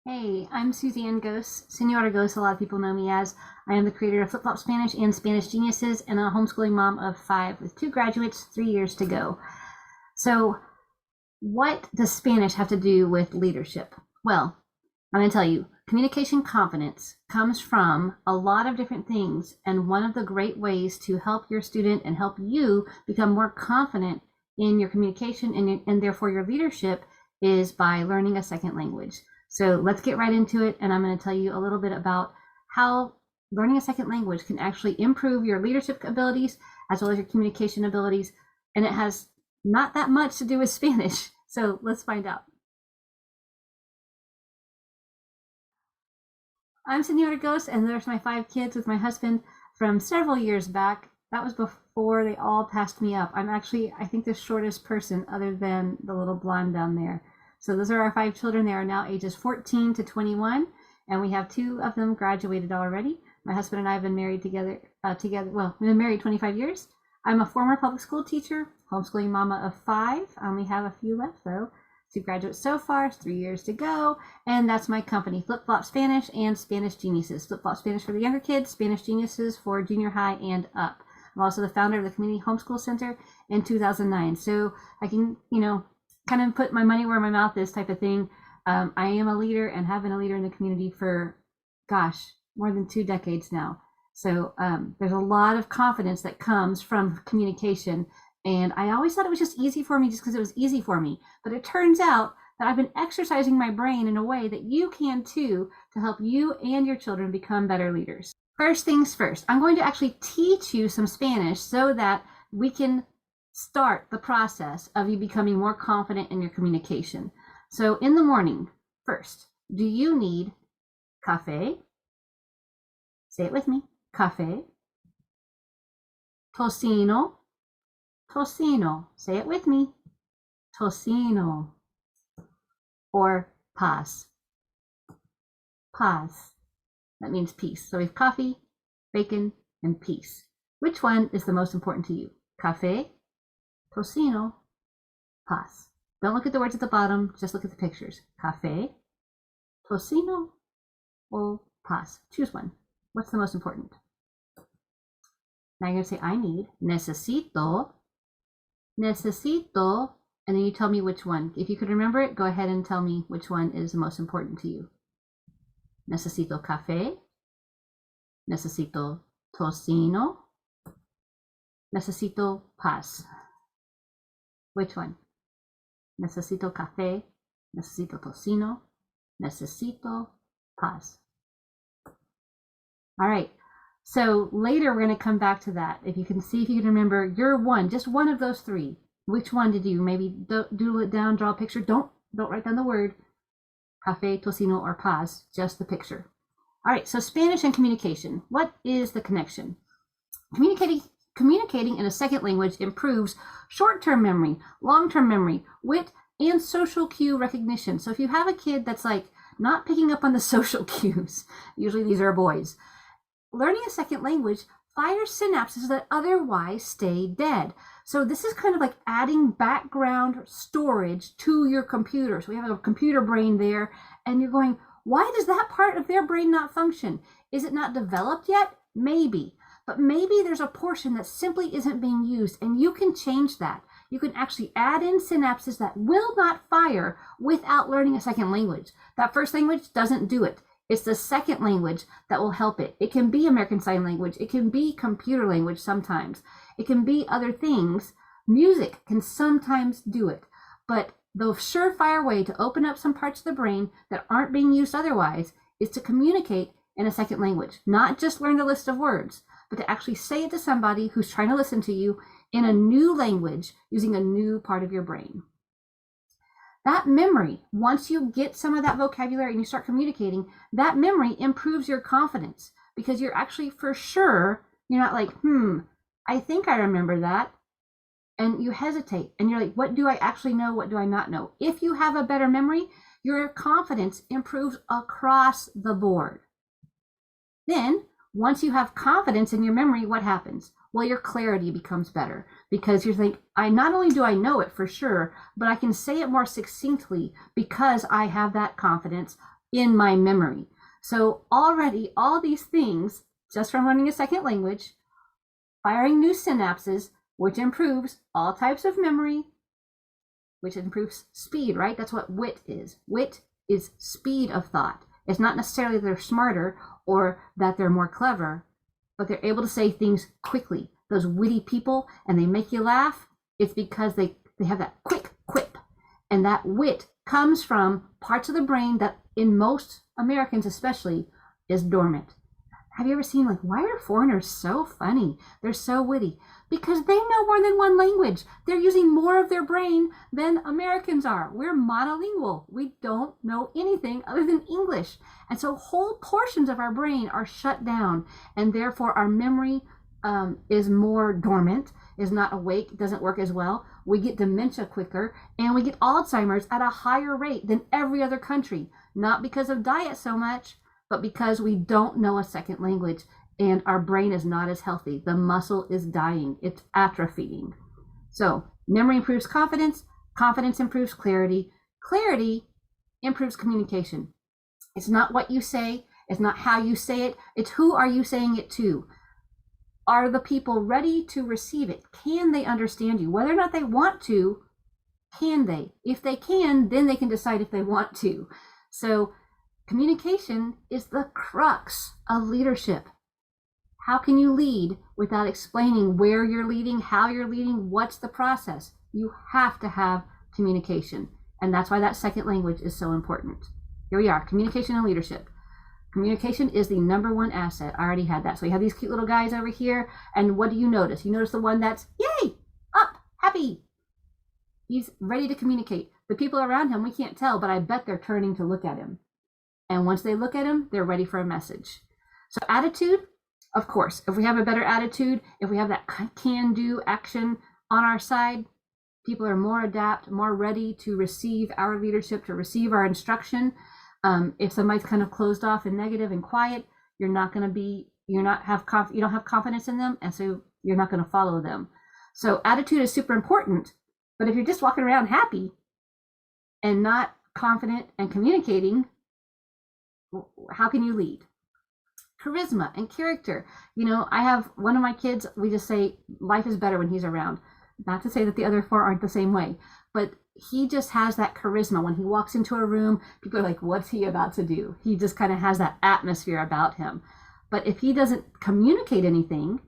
Hey, I'm Suzanne Gose, Señora Gose, a lot of people know me as. I am the creator of Flip Flop Spanish and Spanish Geniuses and a homeschooling mom of 5 with 2 graduates, 3 years to go. So, what does Spanish have to do with leadership? Well, I'm going to tell you, communication confidence comes from a lot of different things, and one of the great ways to help your student and help you become more confident in your communication and therefore your leadership is by learning a second language. So let's get right into it, and I'm going to tell you a little bit about how learning a second language can actually improve your leadership abilities as well as your communication abilities, and it has not that much to do with Spanish. So let's find out. I'm Senora Gose, and there's my 5 kids with my husband from several years back. That was before they all passed me up. I'm actually, I think, the shortest person other than the little blonde down there. So those are our 5 children. They are now ages 14 to 21, and we have 2 of them graduated already. My husband and I have been married together. Well, we've been married 25 years. I'm a former public school teacher, homeschooling mama of 5. I only have a few left though. 2 graduates so far, 3 years to go, and that's my company, Flip Flop Spanish and Spanish Geniuses. Flip Flop Spanish for the younger kids, Spanish Geniuses for junior high and up. I'm also the founder of the Community Homeschool Center in 2009, so I can, kind of put my money where my mouth is type of thing. I am a leader and have been a leader in the community for, more than 2 decades now. So there's a lot of confidence that comes from communication. And I always thought it was just easy for me just because it was easy for me. But it turns out that I've been exercising my brain in a way that you can too to help you and your children become better leaders. First things first, I'm going to actually teach you some Spanish so that we can start the process of you becoming more confident in your communication. So in the morning, first, do you need café? Say it with me. Café. Tocino. Tocino. Say it with me. Tocino. Or paz. Paz. That means peace. So we have coffee, bacon, and peace. Which one is the most important to you? Café, tocino, paz. Don't look at the words at the bottom, just look at the pictures. Café, tocino, or paz. Choose one. What's the most important? Now you're going to say, I need, necesito, necesito, and then you tell me which one. If you could remember it, go ahead and tell me which one is the most important to you. Necesito café, necesito tocino, necesito paz. Which one? Necesito café, necesito tocino, necesito paz. All right, so later we're going to come back to that. If you can see, if you can remember your one, just one of those 3. Which one did you? Maybe doodle it down, draw a picture. Don't write down the word café, tocino, or paz, just the picture. All right, so Spanish and communication. What is the connection? Communicating in a second language improves short-term memory, long-term memory, wit, and social cue recognition. So if you have a kid that's like not picking up on the social cues, usually these are boys, learning a second language fires synapses that otherwise stay dead. So this is kind of like adding background storage to your computer. So we have a computer brain there, and you're going, why does that part of their brain not function? Is it not developed yet? Maybe. But maybe there's a portion that simply isn't being used, and you can change that. You can actually add in synapses that will not fire without learning a second language. That first language doesn't do it. It's the second language that will help it. It can be American Sign Language. It can be computer language sometimes. It can be other things. Music can sometimes do it. But the surefire way to open up some parts of the brain that aren't being used otherwise is to communicate in a second language. Not just learn the list of words, but to actually say it to somebody who's trying to listen to you in a new language using a new part of your brain. That memory, once you get some of that vocabulary and you start communicating, that memory improves your confidence because you're actually for sure, you're not like, I think I remember that. And you hesitate and you're like, what do I actually know? What do I not know? If you have a better memory, your confidence improves across the board. Then, once you have confidence in your memory, what happens? Well, your clarity becomes better because you think, I not only do I know it for sure, but I can say it more succinctly because I have that confidence in my memory. So already all these things, just from learning a second language, firing new synapses, which improves all types of memory, which improves speed, right? That's what wit is. Wit is speed of thought. It's not necessarily that they're smarter or that they're more clever, but they're able to say things quickly. Those witty people, and they make you laugh, it's because they have that quick quip. And that wit comes from parts of the brain that in most Americans especially is dormant. Have you ever seen, like, why are foreigners so funny? They're so witty. Because they know more than one language. They're using more of their brain than Americans are. We're monolingual. We don't know anything other than English. And so whole portions of our brain are shut down. And therefore our memory is more dormant, is not awake, doesn't work as well. We get dementia quicker, and we get Alzheimer's at a higher rate than every other country. Not because of diet so much, but because we don't know a second language and our brain is not as healthy. The muscle is dying. It's atrophying. So memory improves confidence. Confidence improves clarity. Clarity improves communication. It's not what you say. It's not how you say it. It's who are you saying it to? Are the people ready to receive it? Can they understand you? Whether or not they want to, can they? If they can, then they can decide if they want to. So communication is the crux of leadership. How can you lead without explaining where you're leading, how you're leading, what's the process? You have to have communication. And that's why that second language is so important. Here we are, communication and leadership. Communication is the number one asset. I already had that. So you have these cute little guys over here. And what do you notice? You notice the one that's, yay, up, happy. He's ready to communicate. The people around him, we can't tell, but I bet they're turning to look at him. And once they look at him, they're ready for a message. So attitude, of course, if we have a better attitude, if we have that can-do action on our side, people are more adept, more ready to receive our leadership, to receive our instruction. If somebody's kind of closed off and negative and quiet, you don't have confidence in them, and so you're not going to follow them. So attitude is super important, but if you're just walking around happy and not confident and communicating, how can you lead? Charisma and character. I have one of my kids, we just say life is better when he's around. Not to say that the other four aren't the same way, but he just has that charisma. When he walks into a room, people are like, what's he about to do? He just kind of has that atmosphere about him. But if he doesn't communicate anything,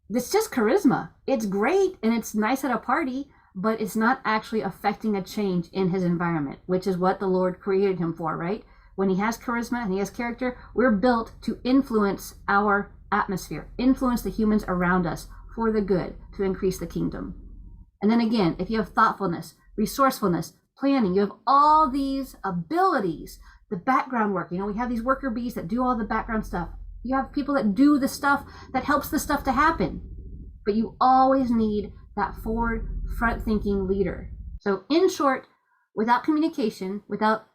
it's just charisma. It's great and it's nice at a party, but it's not actually affecting a change in his environment, which is what the Lord created him for, right? When he has charisma and he has character, we're built to influence our atmosphere, influence the humans around us for the good, to increase the kingdom. And then again, if you have thoughtfulness, resourcefulness, planning, you have all these abilities, the background work. We have these worker bees that do all the background stuff. You have people that do the stuff that helps the stuff to happen. But you always need that forward, front-thinking leader. So in short, without communication, without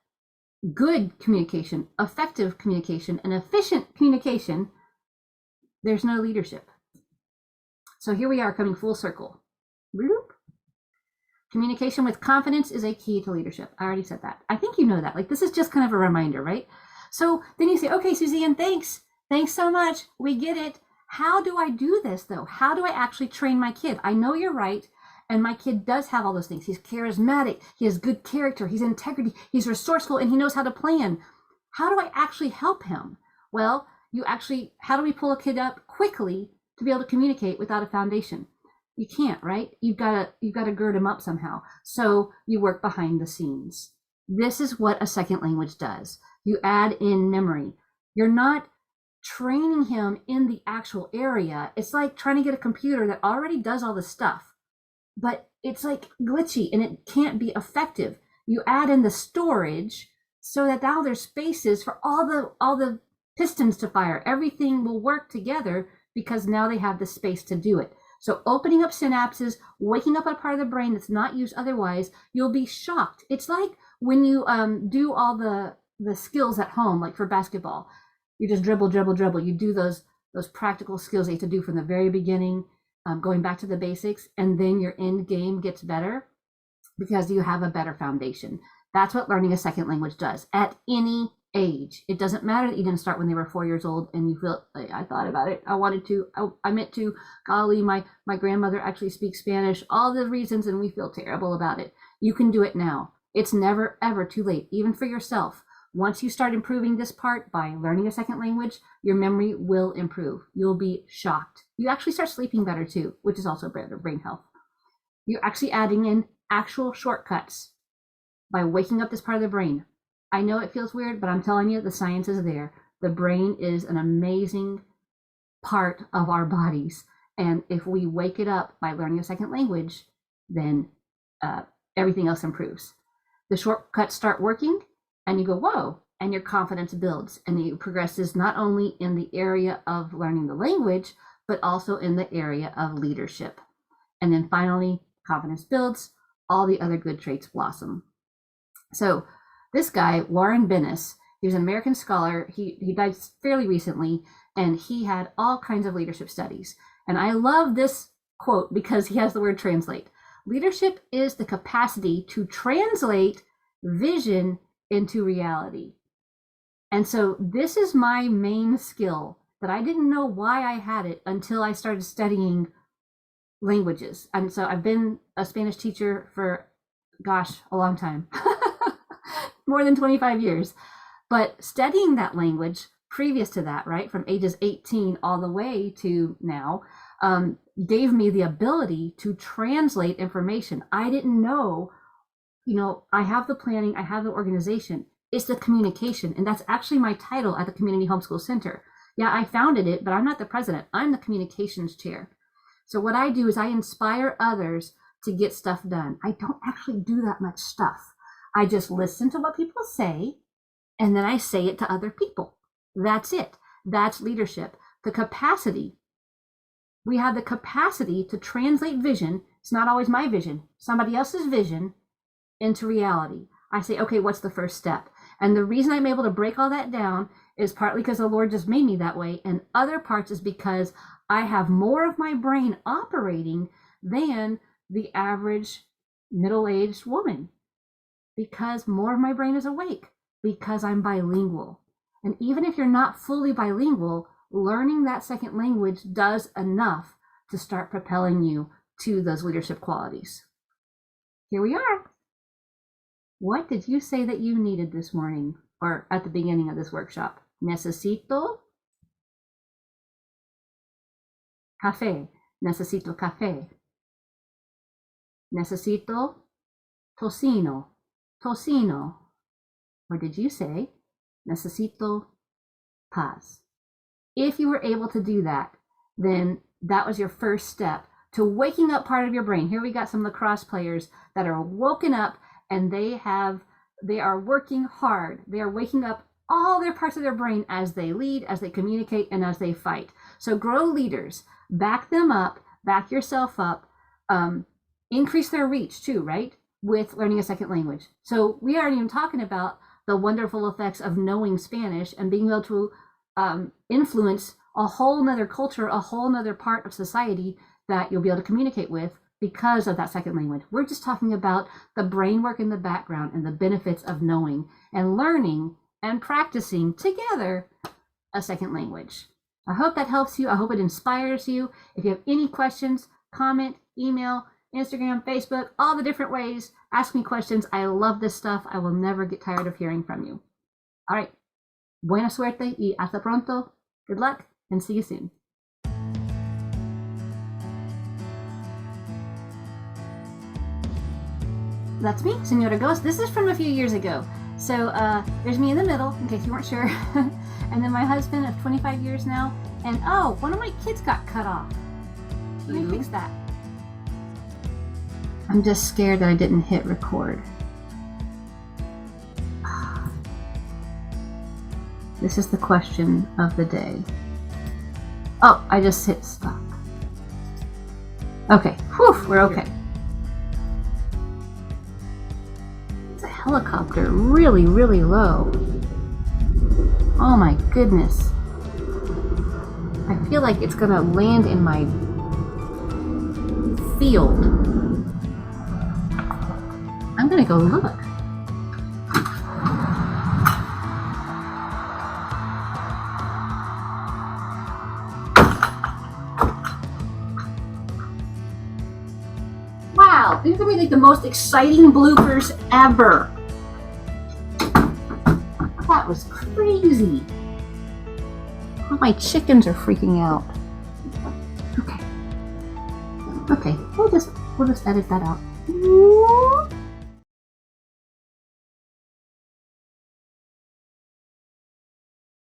good communication, effective communication, and efficient communication, there's no leadership. So here we are coming full circle. Bloop. Communication with confidence is a key to leadership. I already said that. I think you know that. Like, this is just kind of a reminder, right? So then you say, okay, Suzanne, thanks. Thanks so much. We get it. How do I do this, though? How do I actually train my kid? I know you're right. And my kid does have all those things. He's charismatic. He has good character. He's integrity. He's resourceful, and he knows how to plan. How do I actually help him? Well, how do we pull a kid up quickly to be able to communicate without a foundation? You can't, right? You've got to gird him up somehow. So you work behind the scenes. This is what a second language does. You add in memory. You're not training him in the actual area. It's like trying to get a computer that already does all the stuff, but it's like glitchy and it can't be effective. You add in the storage so that now there's spaces for all the pistons to fire. Everything will work together because now they have the space to do it. So opening up synapses, waking up a part of the brain that's not used otherwise, you'll be shocked. It's like when you do all the skills at home, like for basketball, you just dribble. You do those practical skills that you have to do from the very beginning, going back to the basics, and then your end game gets better because you have a better foundation. That's what learning a second language does at any age. It doesn't matter that you didn't start when they were 4 years old and you feel like, I thought about it, I wanted to, I meant to, golly, my grandmother actually speaks Spanish, all the reasons, and we feel terrible about it. You can do it now. It's never ever too late, even for yourself. Once you start improving this part by learning a second language, your memory will improve. You'll be shocked. You actually start sleeping better too, which is also better brain health. You're actually adding in actual shortcuts by waking up this part of the brain. I know it feels weird, but I'm telling you, the science is there. The brain is an amazing part of our bodies. And if we wake it up by learning a second language, then everything else improves. The shortcuts start working and you go, whoa, and your confidence builds and it progresses not only in the area of learning the language, but also in the area of leadership. And then finally, confidence builds, all the other good traits blossom. So this guy, Warren Bennis, he was an American scholar. He died fairly recently, and he had all kinds of leadership studies. And I love this quote because he has the word translate. Leadership is the capacity to translate vision into reality. And so this is my main skill that I didn't know why I had it until I started studying languages. And so I've been a Spanish teacher for, a long time, more than 25 years. But studying that language previous to that, right, from ages 18 all the way to now, gave me the ability to translate information. I didn't know, I have the planning, I have the organization. It's the communication. And that's actually my title at the Community Homeschool Center. Yeah, I founded it, but I'm not the president. I'm the communications chair. So what I do is I inspire others to get stuff done. I don't actually do that much stuff. I just listen to what people say, and then I say it to other people. That's it. That's leadership. The capacity. We have the capacity to translate vision. It's not always my vision, somebody else's vision into reality. I say, okay, what's the first step? And the reason I'm able to break all that down is partly because the Lord just made me that way, and other parts is because I have more of my brain operating than the average middle-aged woman, because more of my brain is awake, because I'm bilingual. And even if you're not fully bilingual, learning that second language does enough to start propelling you to those leadership qualities. Here we are. What did you say that you needed this morning or at the beginning of this workshop? Necesito café. Necesito café. Necesito tocino. Tocino. Or did you say necesito paz? If you were able to do that, then that was your first step to waking up part of your brain. Here we got some lacrosse players that are woken up and they are working hard. They are waking up all their parts of their brain as they lead, as they communicate, and as they fight. So grow leaders, back them up, back yourself up, increase their reach too, right? With learning a second language. So we aren't even talking about the wonderful effects of knowing Spanish and being able to influence a whole nother culture, a whole nother part of society that you'll be able to communicate with because of that second language. We're just talking about the brain work in the background and the benefits of knowing and learning and practicing together a second language. I hope that helps you. I hope it inspires you. If you have any questions, comment, email, Instagram, Facebook, all the different ways. Ask me questions. I love this stuff. I will never get tired of hearing from you. All right. Buena suerte y hasta pronto. Good luck and see you soon. That's me, Señora Gose. This is from a few years ago. So there's me in the middle, in case you weren't sure. And then my husband of 25 years now. And oh, one of my kids got cut off. Let me fix that. I'm just scared that I didn't hit record. This is the question of the day. Oh, I just hit stop. Okay, whew, we're okay. It's a helicopter really, really low. Oh my goodness. I feel like it's gonna land in my field. I'm gonna go look. Wow, these are gonna be like the most exciting bloopers ever. That was crazy. Oh, my chickens are freaking out. Okay. Okay, we'll just edit that out.